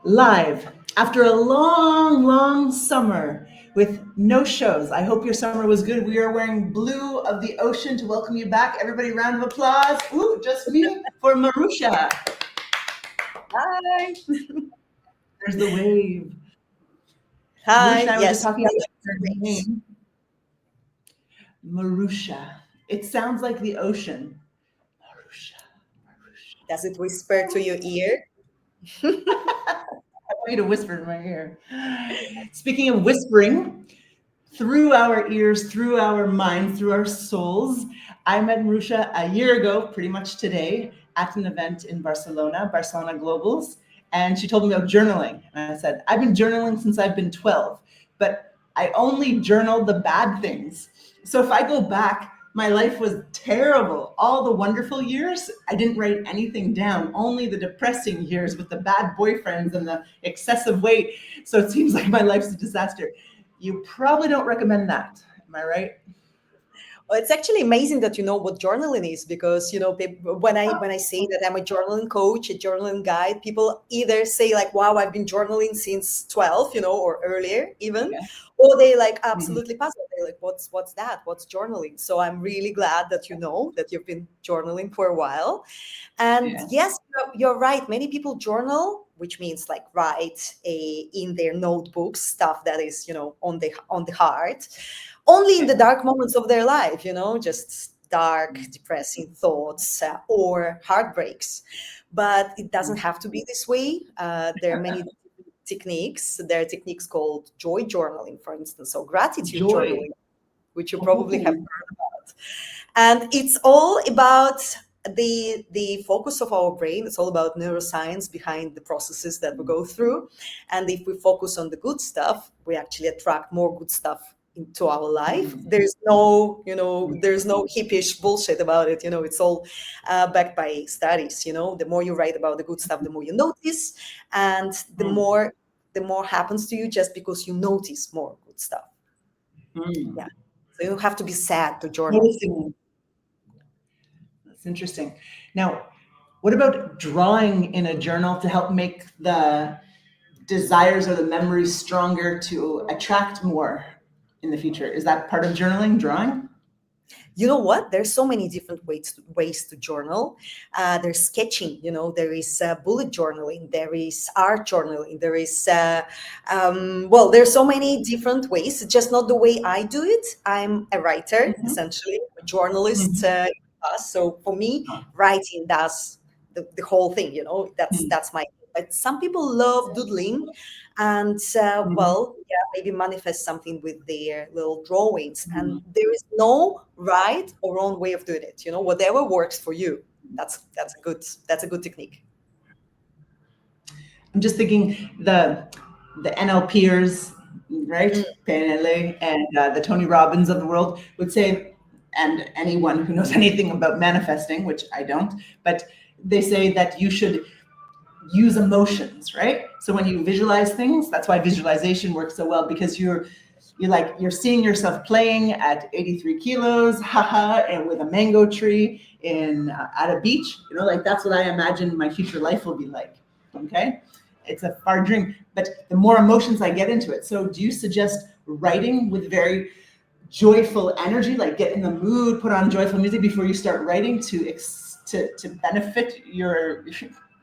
live after a long, long summer with no shows. I hope your summer was good. We are wearing blue of the ocean to welcome you back. Everybody, round of applause. Ooh, just me for Marusha. Hi. There's the wave. Marusha Hi. and I were just Yes. talking about her Great. name, Marusha. It sounds like the ocean. Marusha, Marusha. Does it whisper to your ear? I want you to whisper in my ear. Speaking of whispering, through our ears, through our minds, through our souls. I met Marusha a year ago, pretty much today, at an event in Barcelona, Barcelona Globals. And she told me about journaling. And I said, I've been journaling since I've been 12, but I only journal the bad things. So if I go back, my life was terrible. All the wonderful years, I didn't write anything down, only the depressing years with the bad boyfriends and the excessive weight. So it seems like my life's a disaster. You probably don't recommend that. Am I right? Well, it's actually amazing that you know what journaling is because when I say that I'm a journaling coach, a journaling guide, people either say like, "Wow, I've been journaling since 12," or earlier even, Yeah. or they like Mhm. absolutely puzzled. They're like, "What's that? What's journaling?" So I'm really glad that you know that you've been journaling for a while. And Yeah. yes, you're right. Many people journal, which means like write in their notebooks stuff that is, on the heart, only in the Yeah. dark moments of their life. Just dark, depressing thoughts or heartbreaks. But it doesn't have to be this way. There are many techniques. There are techniques called joy journaling, for instance, or gratitude Joy. journaling, which you probably have Oh. heard about. And it's all about the focus of our brain. It's all about neuroscience behind the processes that we go through. And if we focus on the good stuff, we actually attract more good stuff into our life. Mm. There's no hippish bullshit about it. It's all backed by studies. The more you write about the good stuff, the more you notice, and Mm. the more happens to you just because you notice more good stuff. Mm. Yeah. So you don't have to be sad to journal. Noticing. That's interesting. Now, what about drawing in a journal to help make the desires or the memories stronger to attract more in the future? Is that part of journaling, drawing? You know what? There's so many different ways to journal. There's sketching. There is bullet journaling. There is art journaling. There is there's so many different ways. It's just not the way I do it. I'm a writer, Mhm. essentially, a journalist. Mhm. So for me, Oh. writing does the whole thing. That's Mm. that's my. But some people love doodling, and Mhm. yeah, maybe manifest something with their little drawings. And Mhm. there is no right or wrong way of doing it. Whatever works for you. That's a good technique. I'm just thinking the NLPers, Mm, right? PNL and the Tony Robbins of the world would say, and anyone who knows anything about manifesting, which I don't, but they say that you should use emotions, right? So when you visualize things, that's why visualization works so well because you're seeing yourself playing at 83 kilos, haha, and with a mango tree in at a beach. Like that's what I imagine my future life will be like. Okay, it's a far dream, but the more emotions I get into it. So do you suggest writing with very joyful energy, like get in the mood, put on joyful music before you start writing to benefit your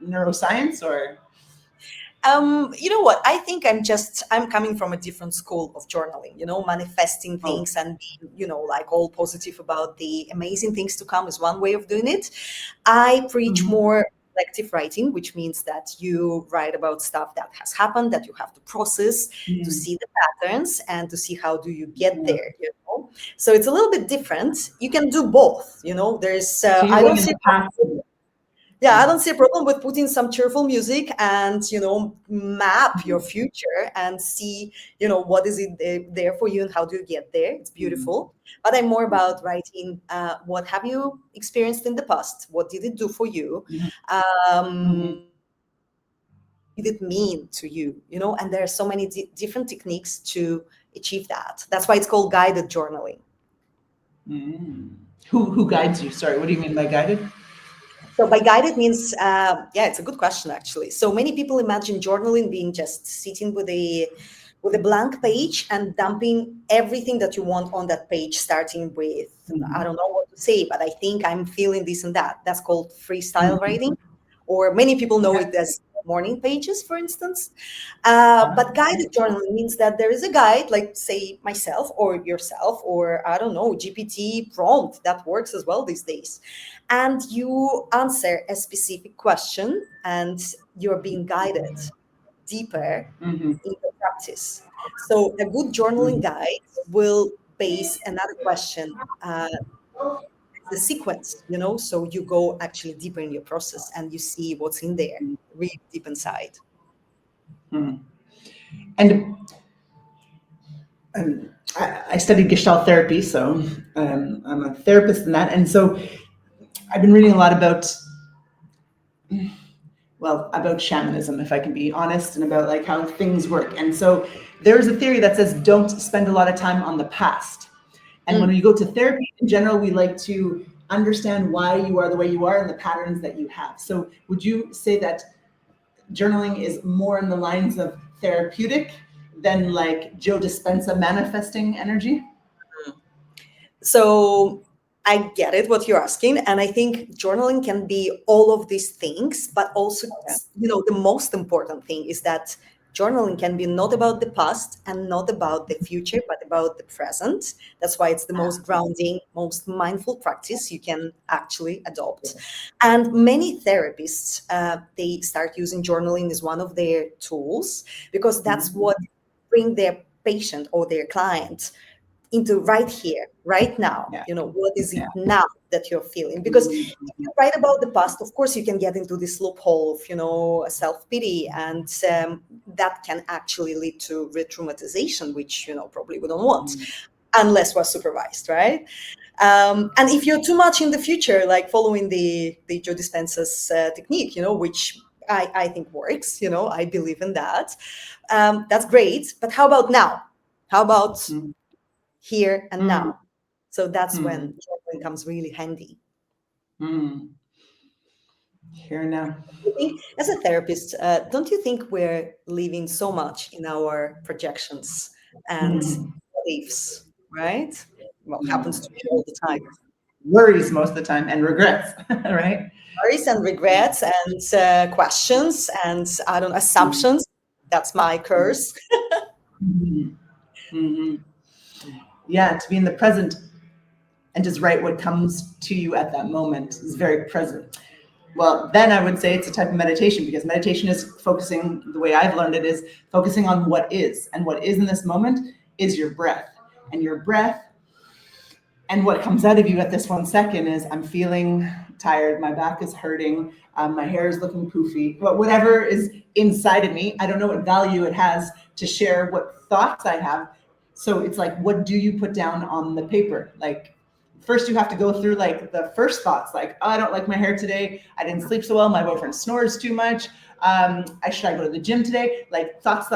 neuroscience or you know what? I think I'm coming from a different school of journaling. Manifesting oh. things and being, like all positive about the amazing things to come is one way of doing it. I preach Mhm. more reflective writing, which means that you write about stuff that has happened that you have to process, to Mm. see the patterns and to see how do you get Yeah. there. So it's a little bit different. You can do both. There's So you're I don't going in see the past. yeah, I Mm. don't see a problem with putting some cheerful music and, map your Mhm. future and see, what is it there for you and how do you get there. It's Mhm. beautiful. But I'm more about writing what have you experienced in the past? What did it do for you? Mhm. Mhm. Um, did it mean to you? And there are so many different techniques to achieve that. That's why it's called guided journaling. Mm. Who guides you? Sorry, what do you mean by guided? So by guided means, yeah, it's a good question actually. So many people imagine journaling being just sitting with a blank page and dumping everything that you want on that page, starting with, I don't know what to say, but I think I'm feeling this and that. That's called freestyle writing, or many people know it as morning pages, for instance. But guided journaling means that there is a guide, like say myself or yourself, or I don't know, GPT prompt that works as well these days. And you answer a specific question and you're being guided deeper Mhm. in the practice. So a good journaling guide will base another question, the sequence, so you go actually deeper in your process and you see what's in there, really deep inside. Mhm. And I studied Gestalt therapy, so I'm a therapist in that. And so I've been reading a lot about shamanism, if I can be honest, and about like how things work. And so there's a theory that says don't spend a lot of time on the past. And when we go to therapy in general, we like to understand why you are the way you are and the patterns that you have. So would you say that journaling is more in the lines of therapeutic than like Joe Dispenza manifesting energy? So I get it what you're asking. And I think journaling can be all of these things, but also, the most important thing is that journaling can be not about the past and not about the future, but about the present. That's why it's the most grounding, most mindful practice you can actually adopt. And many therapists, they start using journaling as one of their tools because that's what bring their patient or their client into right here, right now. Yeah. What is it now that you're feeling? Because if you write about the past, of course, you can get into this loophole of, self-pity, and that can actually lead to re-traumatization, which, probably we don't want unless we're supervised, right? And if you're too much in the future, like following the Joe Dispenza's technique, which I think works, I believe in that. That's great. But how about now? How about here and now? So that's when journaling comes really handy. Here now. I think as a therapist, don't you think we're living so much in our projections and beliefs, right? Well, happens to me all the time. Worries most of the time and regrets, right? Worries and regrets and questions and I don't know, assumptions. That's my curse. Yeah, to be in the present and just write what comes to you at that moment is very present. Well, then I would say it's a type of meditation, because meditation is focusing, the way I've learned it, is focusing on what is. And what is in this moment is your breath. And your breath and what comes out of you at this 1 second is, I'm feeling tired, my back is hurting, my hair is looking poofy, but whatever is inside of me, I don't know what value it has to share what thoughts I have. So it's like, what do you put down on the paper? Like, first you have to go through like the first thoughts, like, oh, I don't like my hair today, I didn't sleep so well, my boyfriend snores too much, should I go to the gym today? Like thoughts.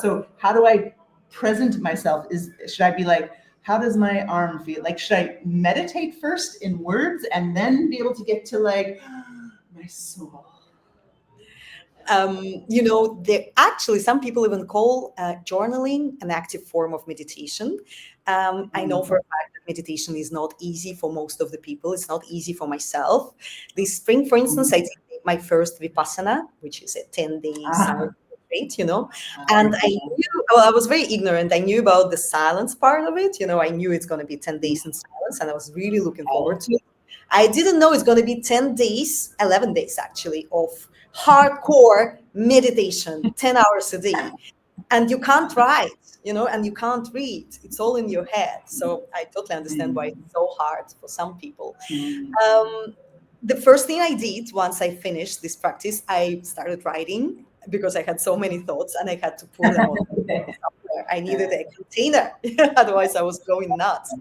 So how do I present myself? Should I be like, how does my arm feel? Like, should I meditate first in words and then be able to get to like my soul? There actually, some people even call journaling an active form of meditation. I know for a fact that meditation is not easy for most of the people. It's not easy for myself. This spring, for instance, I did my first Vipassana, which is a 10-day silent retreat, and I was very ignorant. I knew about the silence part of it. I knew it's going to be 10 days in silence, and I was really looking forward to it. I didn't know it's going to be 10 days, 11 days actually, of hardcore meditation, 10 hours a day. And you can't write, and you can't read. It's all in your head. So I totally understand why it's so hard for some people. The first thing I did once I finished this practice, I started writing because I had so many thoughts and I had to put them on somewhere. I needed a container, otherwise I was going nuts.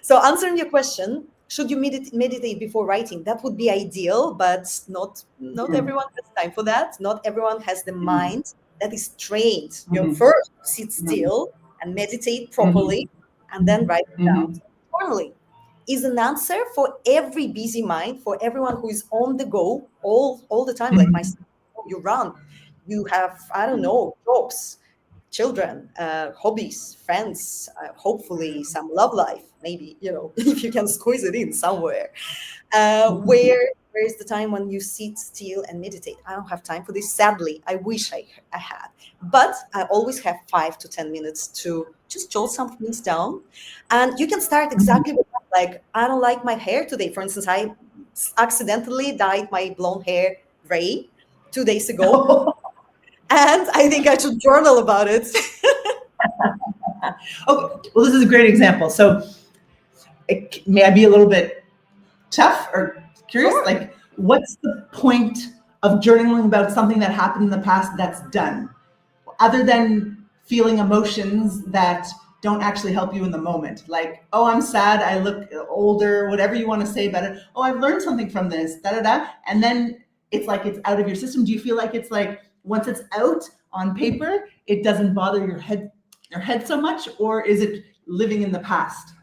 So answering your question, should you meditate before writing? That would be ideal, but not everyone has time for that. Not everyone has the mind that is trained. First sit still and meditate properly, and then write it down. Journaling is an answer for every busy mind, for everyone who is on the go all the time, like myself. You run, you have, I don't know, jobs, children, hobbies, friends, hopefully some love life, maybe, if you can squeeze it in somewhere. Where is the time when you sit still and meditate? I don't have time for this. Sadly, I wish I had. But I always have 5 to 10 minutes to just jot some things down. And you can start exactly with that. Like, I don't like my hair today. For instance, I accidentally dyed my blonde hair gray 2 days ago. And I think I should journal about it. Okay, well, this is a great example. So, may I be a little bit tough or curious? Sure. Like, what's the point of journaling about something that happened in the past that's done, other than feeling emotions that don't actually help you in the moment? Like, oh, I'm sad, I look older, whatever you want to say about it. Oh, I've learned something from this, da da da. And then it's like it's out of your system. Do you feel like it's like once it's out on paper, it doesn't bother your head so much, or is it living in the past?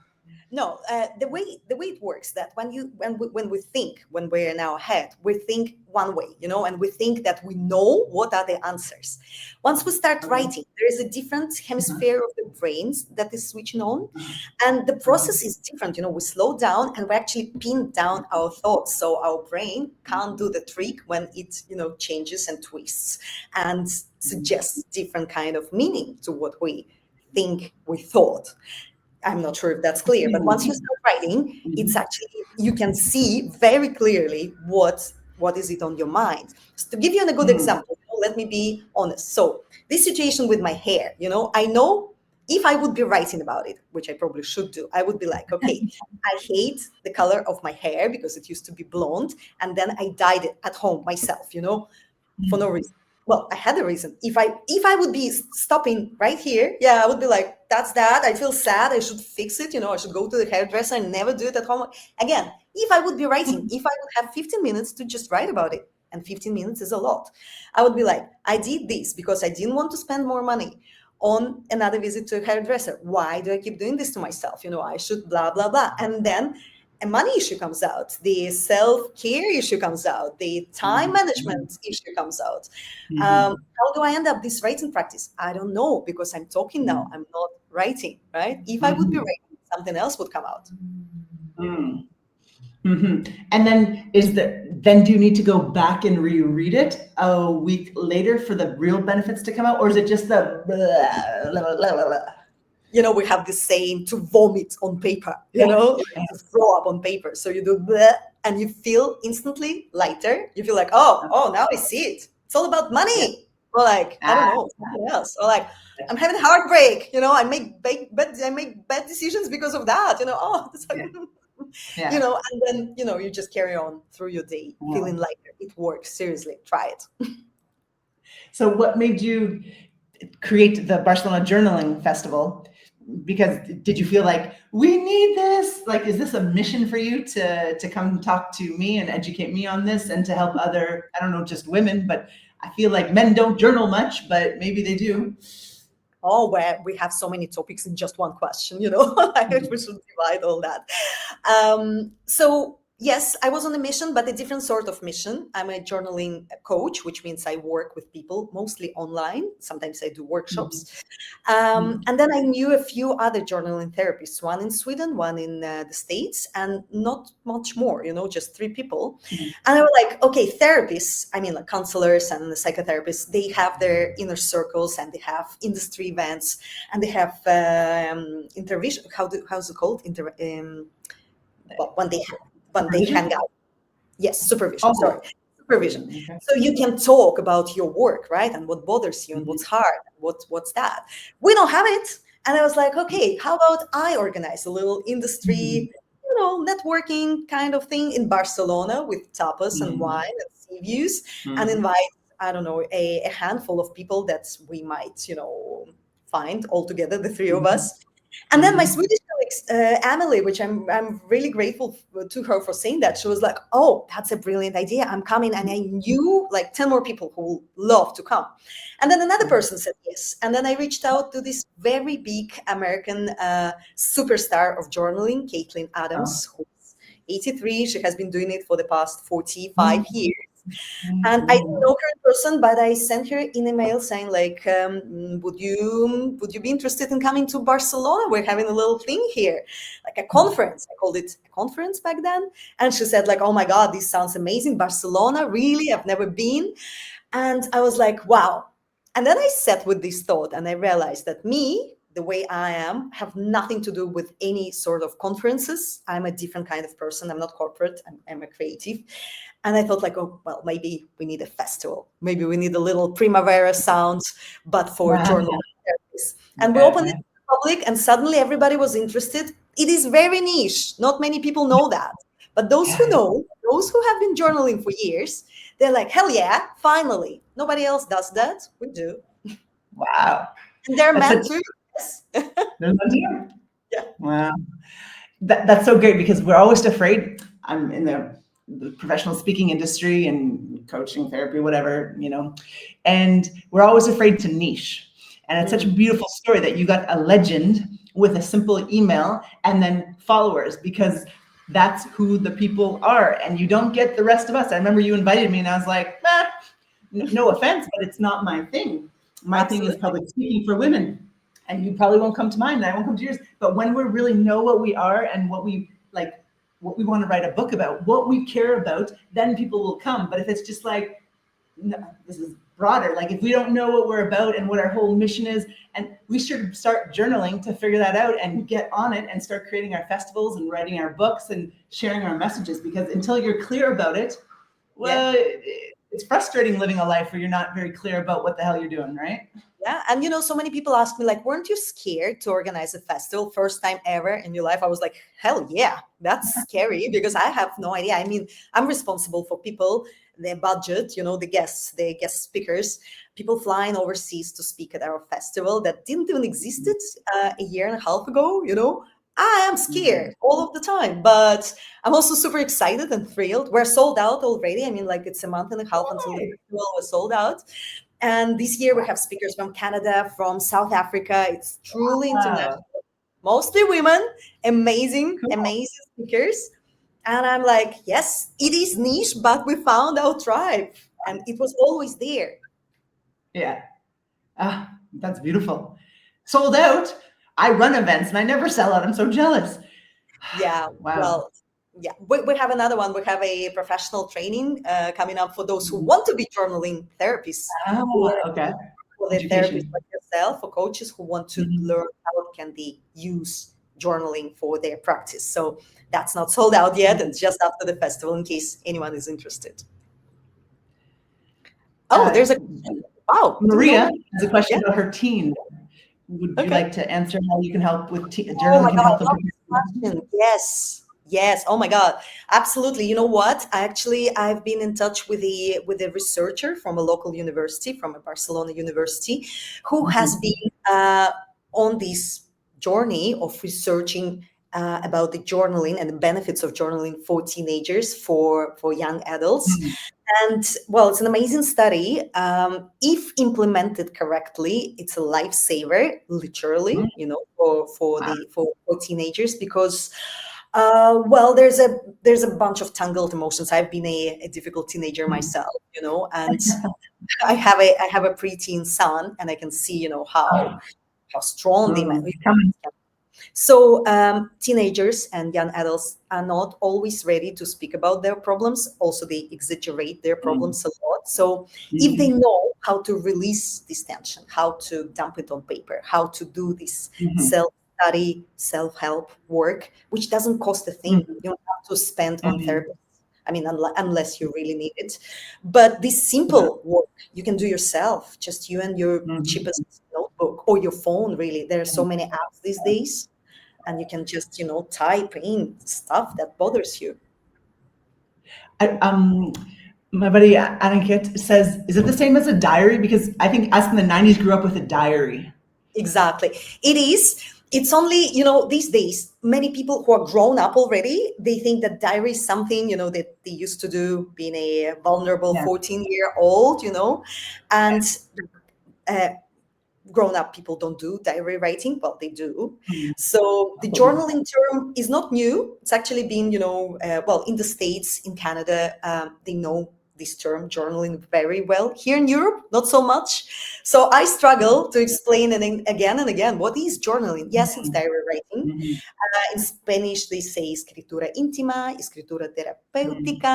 No, the way it works, that when we think, when we're in our head, we think one way, and we think that we know what are the answers. Once we start writing, there is a different hemisphere of the brains that is switching on, and the process is different. We slow down and we actually pin down our thoughts, so our brain can't do the trick when it changes and twists and suggests different kind of meaning to what we think we thought. I'm not sure if that's clear, but once you start writing, it's actually, you can see very clearly what is it on your mind. So to give you a good example, let me be honest. So this situation with my hair, I know if I would be writing about it, which I probably should do, I would be like, okay, I hate the color of my hair because it used to be blonde, and then I dyed it at home myself, for no reason. Well, I had a reason. If I would be stopping right here, yeah, I would be like, that's that. I feel sad. I should fix it. I should go to the hairdresser and never do it at home again. If I would be writing, if I would have 15 minutes to just write about it, and 15 minutes is a lot, I would be like, I did this because I didn't want to spend more money on another visit to a hairdresser. Why do I keep doing this to myself? I should blah, blah, blah. And then a money issue comes out, the self-care issue comes out, the time management issue comes out. How do I end up this writing practice? I don't know, because I'm talking now, I'm not writing, right? If I would be writing, something else would come out. And then do you need to go back and reread it a week later for the real benefits to come out, or is it just the blah, blah, blah, blah, blah? We have this saying, to vomit on paper, to throw up on paper. So you do bleh, and you feel instantly lighter. You feel like, oh, now I see it. It's all about money. Or like, I don't know, something else. Or like, I'm having heartbreak. I make bad decisions because of that. And then you just carry on through your day, feeling lighter. It works. Seriously, try it. So what made you create the Barcelona Journaling Festival? Because did you feel like, we need this? Like, is this a mission for you to come talk to me and educate me on this, and to help other, I don't know, just women, but I feel like men don't journal much, but maybe they do. Oh, where we have so many topics in just one question, like we should divide all that. So yes, I was on a mission, but a different sort of mission. I'm a journaling coach, which means I work with people mostly online. Sometimes I do workshops. And then I knew a few other journaling therapists, one in Sweden, one in the States, and not much more, just 3 people. And I was like, okay, therapists, I mean, like counselors and the psychotherapists, they have their inner circles, and they have industry events, and they have intervision. How's it called? When they hang out. Yes, supervision. Sorry. Supervision. Okay. So you can talk about your work, right? And what bothers you and what's hard, what's that. We don't have it. And I was like, okay, how about I organize a little industry, networking kind of thing in Barcelona with tapas and wine and sea views, and invite, I don't know, a handful of people that we might, find all together, the 3 of us. And then my Swedish Emily, which I'm really grateful to her for saying that. She was like, "Oh, that's a brilliant idea. I'm coming," and I knew like 10 more people who would love to come. And then another person said yes. And then I reached out to this very big American superstar of journaling, Caitlin Adams, who's 83. She has been doing it for the past 45 years. And I didn't know her in person, but I sent her an email saying like, would you be interested in coming to Barcelona? We're having a little thing here, like a conference. I called it a conference back then. And she said like, oh my God, this sounds amazing. Barcelona, really? I've never been. And I was like, wow. And then I sat with this thought and I realized that me, the way I am, have nothing to do with any sort of conferences. I'm a different kind of person. I'm not corporate. I'm a creative. And I thought like, oh, well, maybe we need a festival. Maybe we need a little Primavera sound, but for journal therapists. And we opened it to the public and suddenly everybody was interested. It is very niche. Not many people know that. But those who know, those who have been journaling for years, they're like, hell yeah, finally. Nobody else does that. We do. Wow. And they're meant to. Yes. Yeah. Wow. That's so great because we're always afraid. I'm in the professional speaking industry and coaching, therapy, whatever, and we're always afraid to niche. And it's such a beautiful story that you got a legend with a simple email and then followers, because that's who the people are. And you don't get the rest of us. I remember you invited me and I was like, no offense, but it's not my thing. My thing is public speaking for women. And you probably won't come to mine and I won't come to yours. But when we really know what we are and what we like, what we want to write a book about, what we care about, then people will come. But if it's just like, no, this is broader. Like if we don't know what we're about and what our whole mission is, and we should start journaling to figure that out and get on it and start creating our festivals and writing our books and sharing our messages, because until you're clear about it, well, it's frustrating living a life where you're not very clear about what the hell you're doing, right? Yeah. And so many people ask me like, weren't you scared to organize a festival first time ever in your life? I was like, hell yeah, that's scary because I have no idea. I mean, I'm responsible for people, their budget, the guests, the guest speakers, people flying overseas to speak at our festival that didn't even existed a year and a half ago. I am scared all of the time, but I'm also super excited and thrilled. We're sold out already. I mean, like it's a month and a half until the festival was sold out. And this year we have speakers from Canada, from South Africa. It's truly international, mostly women, amazing speakers. And I'm like, yes, it is niche, but we found our tribe and it was always there. Yeah. That's beautiful. Sold out. I run events and I never sell out. I'm so jealous. Yeah. Wow. Well, yeah, we have another one. We have a professional training coming up for those who want to be journaling therapists. Okay. For the therapists like yourself, for coaches who want to learn how can they use journaling for their practice. So that's not sold out yet. It's just after the festival in case anyone is interested. Oh, there's a wow. Maria has a question about her teen. Would you like to answer how you can help with journaling? Oh my God, yes. Oh my God, absolutely. You know what? I've been in touch with a researcher from a local university, from a Barcelona university, who has been on this journey of researching about the journaling and the benefits of journaling for teenagers, for young adults. And well, it's an amazing study. If implemented correctly, it's a lifesaver, literally, for teenagers, because well, there's a bunch of tangled emotions. I've been a difficult teenager myself, and I have a preteen son, and I can see, how strong the emotions can be. So teenagers and young adults are not always ready to speak about their problems. Also, they exaggerate their problems a lot. So if they know how to release this tension, how to dump it on paper, how to do this self-study, self-help work, which doesn't cost a thing. You don't have to spend on therapists. I mean, unless you really need it. But this simple work you can do yourself, just you and your cheapest notebook or your phone, really. There are so many apps these days, and you can just, type in stuff that bothers you. My buddy Aniket says, is it the same as a diary? Because I think us in the 90s grew up with a diary. Exactly. It is. It's only, these days, many people who are grown up already, they think that diary is something, that they used to do being a vulnerable Yeah. 14-year-old, and uh, grown up people don't do diary writing. Well, they do. Mhm. So the Oh, journaling term is not new. It's actually been, well, in the States, in Canada, they know this term journaling very well. Here in Europe, not so much. So I struggle to explain again and again, what is journaling? Yes, it's diary writing. mhm, In Spanish, they say escritura íntima, escritura mhm, terapéutica.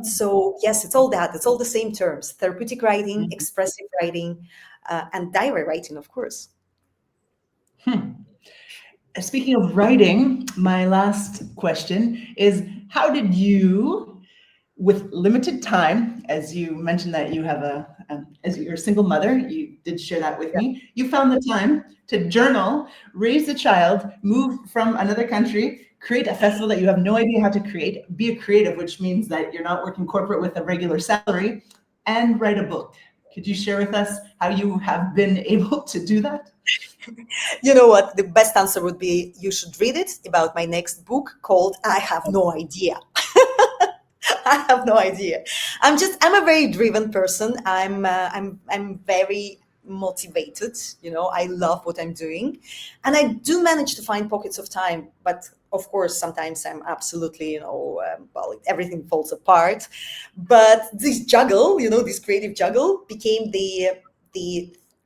So yes, it's all that. It's all the same terms: therapeutic writing, mhm. expressive writing, and diary writing, of course. Hmm. Speaking of writing, my last question is, how did you, with limited time, as you mentioned that you have as you're a single mother, you did share that with Yeah. me, you found the time to journal, raise a child, move from another country, create a festival that you have no idea how to create, be a creative, which means that you're not working corporate with a regular salary, and write a book. Could you share with us how you have been able to do that? You know what? The best answer would be you should read it, about my next book called I Have No Idea. I have no idea. I'm a very driven person. I'm very motivated. I love what I'm doing, and I do manage to find pockets of time. But of course, sometimes I'm absolutely, well, everything falls apart. But this juggle, this creative juggle, became the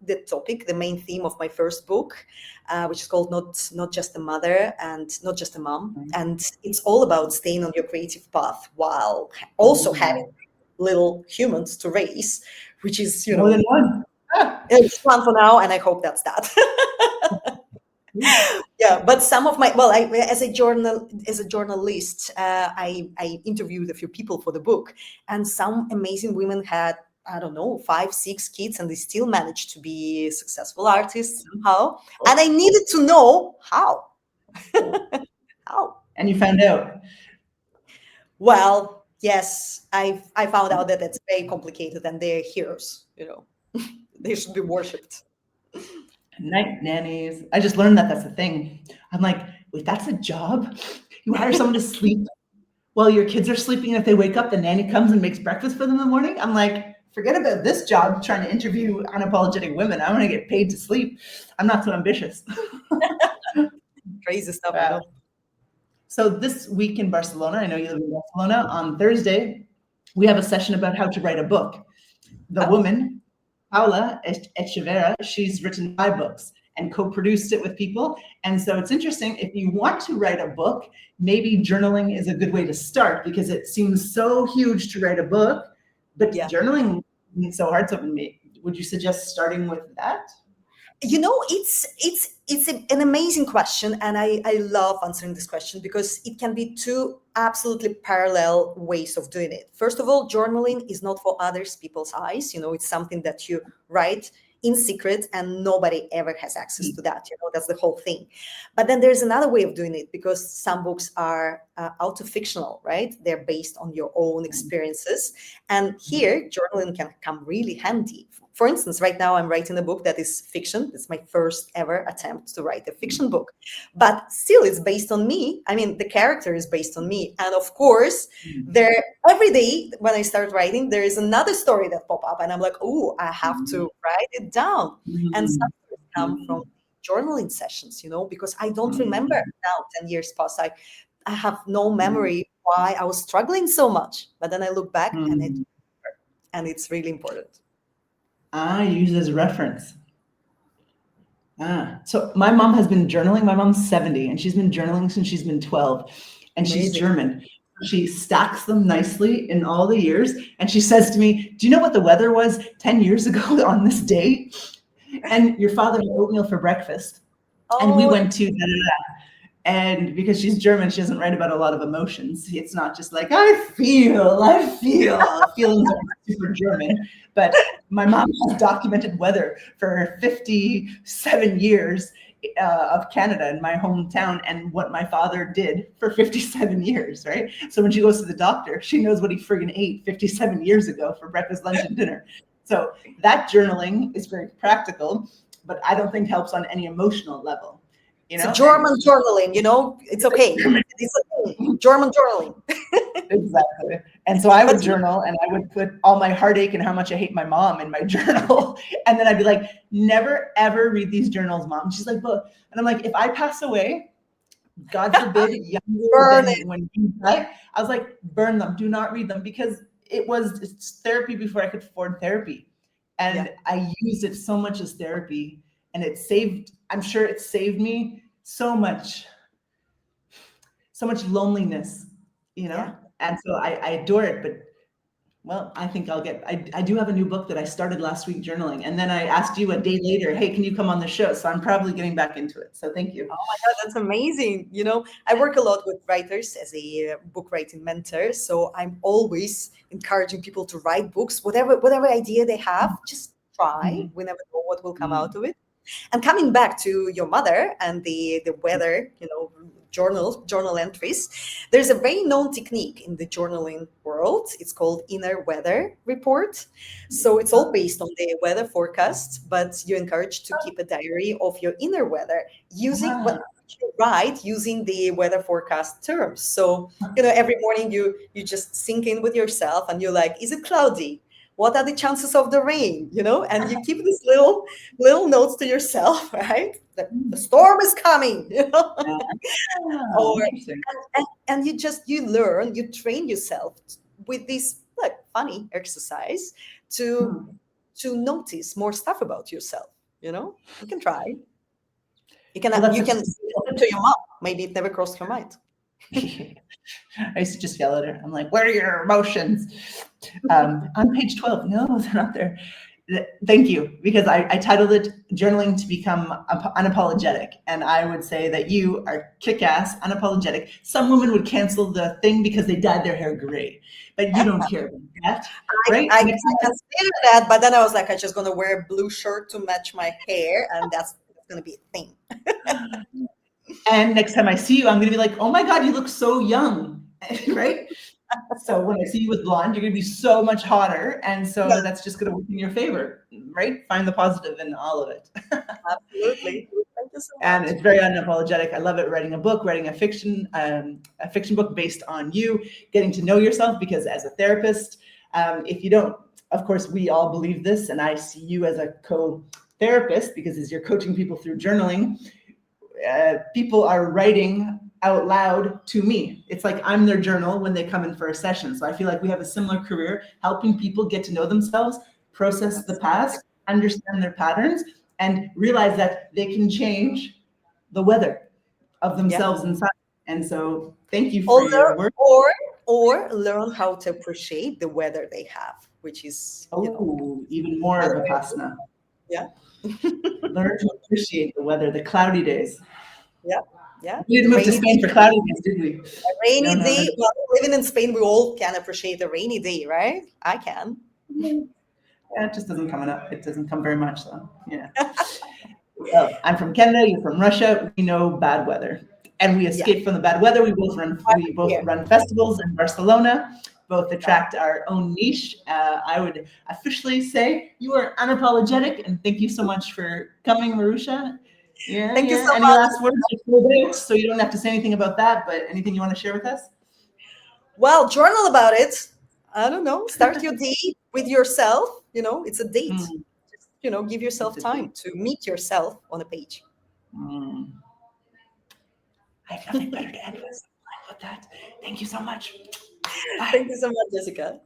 the topic, the main theme of my first book, which is called not just a mother and not just a mom. And it's all about staying on your creative path while also having Ooh, little humans to raise, which is, more than one. Ah. it's fun for now, and I hope that's that. Yeah, but some of my, well, as a journalist, I interviewed a few people for the book, and some amazing women had, I don't know, 5, 6 kids, and they still managed to be successful artists somehow. And I needed to know how. How? And you found out. Well, yes, I found out that it's very complicated, and they're heroes. They should be worshipped. Night nannies. I just learned that that's a thing. I'm like, wait, that's a job? You hire someone to sleep while your kids are sleeping. If they wake up, the nanny comes and makes breakfast for them in the morning. I'm like, forget about this job trying to interview unapologetic women. I want to get paid to sleep. I'm not so ambitious. Crazy stuff, I Wow. know. So this week in Barcelona, I know you live in Barcelona, on Thursday, we have a session about how to write a book. The Oh, woman, Paula Echeverra, she's written 5 books and co-produced it with people. And so it's interesting, if you want to write a book, maybe journaling is a good way to start, because it seems so huge to write a book, but yeah. journaling is so hard. So would you suggest starting with that? It's an amazing question, and I love answering this question because it can be two absolutely parallel ways of doing it. First of all, journaling is not for others people's eyes. It's something that you write in secret, and nobody ever has access to that. That's the whole thing. But then there's another way of doing it, because some books are auto-fictional, right? They're based on your own experiences, and here journaling can come really handy. For instance, right now I'm writing a book that is fiction. It's my first ever attempt to write a fiction book, but still it's based on me. I mean, the character is based on me. And of course, there every day when I start writing, there is another story that pop up, and I'm like, oh, I have to write it down. And some stories come from journaling sessions, because I don't remember now, 10 years past. I have no memory why I was struggling so much. But then I look back, and it's really important. I use it as a reference. So my mom has been journaling. My mom's 70 and she's been journaling since she's been 12, and she's Amazing. German. She stacks them nicely in all the years. And she says to me, do you know what the weather was 10 years ago on this day? And your father had oatmeal for breakfast. And we Oh, went to da, da, da. And because she's German, she doesn't write about a lot of emotions. It's not just like, I feel. Feelings are super German. But my mom has documented weather for 57 years of Canada in my hometown, and what my father did for 57 years, right? So when she goes to the doctor, she knows what he friggin' ate 57 years ago for breakfast, lunch, and dinner. So that journaling is very practical. but I don't think helps on any emotional level. It's a German journaling, it's okay. It's okay. German journaling. Exactly. And so I would But journal, and I would put all my heartache and how much I hate my mom in my journal. And then I'd be like, never, ever read these journals, Mom. And she's like, but, and I'm like, if I pass away, God forbid, younger burn than it. when you die, I was like, burn them, do not read them, because it's therapy before I could afford therapy. And I used it so much as therapy, and I'm sure it saved me so much loneliness, Yeah. And so I adore it. But well, I think I do have a new book that I started last week, journaling. And then I asked you a day later, hey, can you come on the show? So I'm probably getting back into it. So thank you. Oh my God, that's amazing. I work a lot with writers as a book writing mentor. So I'm always encouraging people to write books, whatever idea they have, just try. We never know what will come out of it. And coming back to your mother and the weather, journal entries, there's a very known technique in the journaling world. It's called inner weather report. So it's all based on the weather forecast, but you're encouraged to keep a diary of your inner weather using what you write using the weather forecast terms. So, every morning you just sink in with yourself and you're like, is it cloudy? What are the chances of the rain? And you keep these little notes to yourself, right? The storm is coming, or and you train yourself with this funny exercise to notice more stuff about yourself. You can try. You can listen to your mom. Maybe it never crossed her mind. I used to just yell at her. I'm like, where are your emotions? On page 12. No, they're not there. Thank you, because I titled it Journaling to Become Unapologetic. And I would say that you are kick-ass, unapologetic. Some women would cancel the thing because they dyed their hair gray, but you don't care about that, right? I consider that, but then I was like, I'm just going to wear a blue shirt to match my hair, and that's going to be a thing. And next time I see you, I'm going to be like, oh my God, you look so young, right? So when I see you with blonde, you're going to be so much hotter. And so that's just going to work in your favor, right? Find the positive in all of it. Absolutely. Thank you so much. And it's very unapologetic. I love it. Writing a fiction book based on you, getting to know yourself, because as a therapist, if you don't, of course, we all believe this, and I see you as a co-therapist, because as you're coaching people through journaling, people are writing out loud to me. It's like I'm their journal when they come in for a session. So I feel like we have a similar career, helping people get to know themselves, process the past, understand their patterns, and realize that they can change the weather of themselves inside. And so thank you for your work. Or learn how to appreciate the weather they have, which is even more of a Vipassana. Yeah. Learn to appreciate the weather, the cloudy days. Yeah. We didn't move to Spain for cloudy days, did we? A rainy day. Well, living in Spain, we all can appreciate a rainy day, right? I can. Yeah, it just doesn't come enough. It doesn't come very much, though. Yeah. Well, I'm from Canada. You're from Russia. We know bad weather, and we escape from the bad weather. We both run festivals in Barcelona. Both attract our own niche. I would officially say you are unapologetic, and thank you so much for coming, Marusha. Yeah. Thank you so Any much. last words? So you don't have to say anything about that, but anything you want to share with us? Well, journal about it. I don't know. Start your day with yourself. It's a date. Just, give yourself time to meet yourself on a page. I have nothing better to end with that. Thank you so much. Bye. Thank you so much, Jessica.